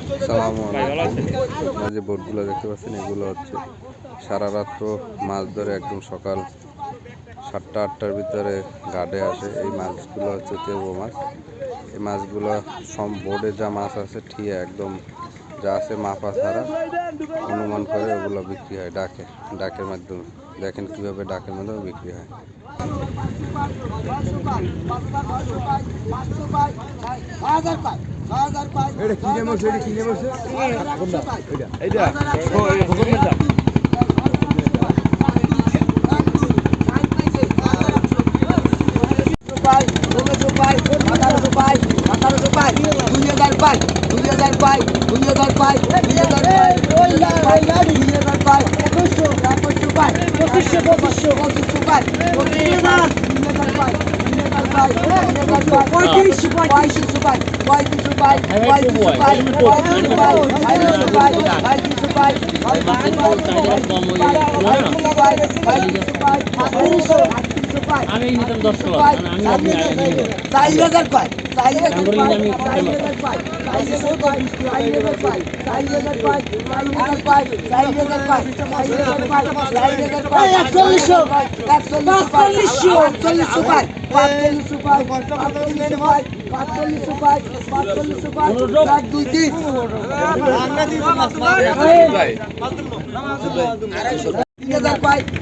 সালামু আলাইকুম। আপনারা যে বোটগুলো দেখতে পাচ্ছেন এগুলো হচ্ছে সারা রাত্র মাছ ধরে একদম সকাল 7টা-8টার ভিতরে ঘাটে আসে। এই মাছগুলো হচ্ছে তেবো মাছ। এই মাছগুলো সব বোর্ডে যা মাছ আছে ঠিক একদম যা আছে মাপা ছাড়া অনুমান করে ওগুলো বিক্রি হয় ডাকের মাধ্যমে। দেখেন কিভাবে ডাকের মাধ্যমে বিক্রি হয়। আমি নিতাম 10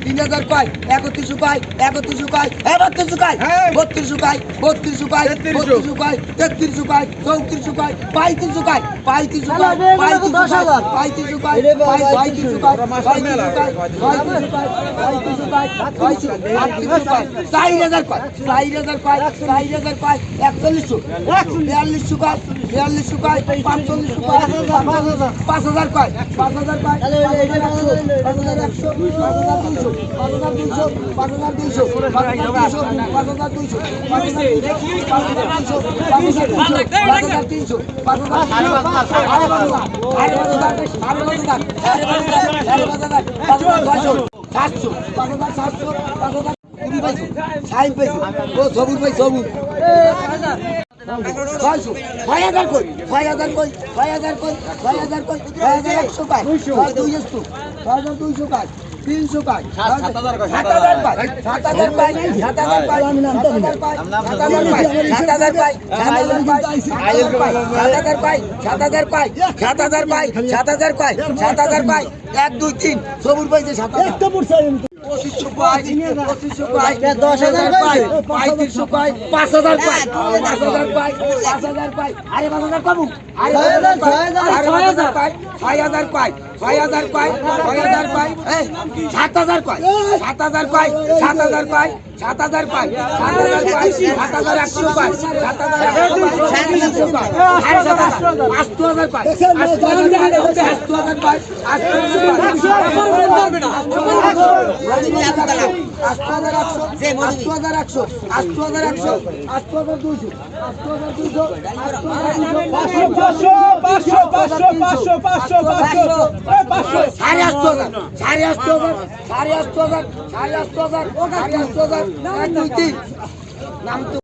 তিন হাজার পাই 31 পাই 32 পাই 32 পাই 32 পাই 32 পাই 32 পাই 33 পাই 34 পাই 35 পাই 35 পাই 35 পাই 35 পাই 4000 পাই 4000 পাই 4000 পাই 41 42 পাই 42 পাই 45 পাই 5000 পাই 5000 পাই 300 পাই 7000 পাই 7000 পাই 7000 পাই 7000 পাই 7000 পাই 7000 পাই 7000 পাই 7000 পাই 7000 পাই 7000 পাই 7000 পাই 1 2 3 সবুর পাইছে 7000 একটা পড়ছে 2500 পাই 2500 পাই 10000 পাই 3500 পাই 5000 পাই 5000 পাই 5000 পাই আরে 5000 কম আরে 6000 পাই 6000 পাই 6000 পাই 6000 পাই 7000 পাই 7000 পাই 7000 পাই 7000 পাই 7000 পাই 7100 পাই 7100 পাই 8000 পাই 8000 পাই 500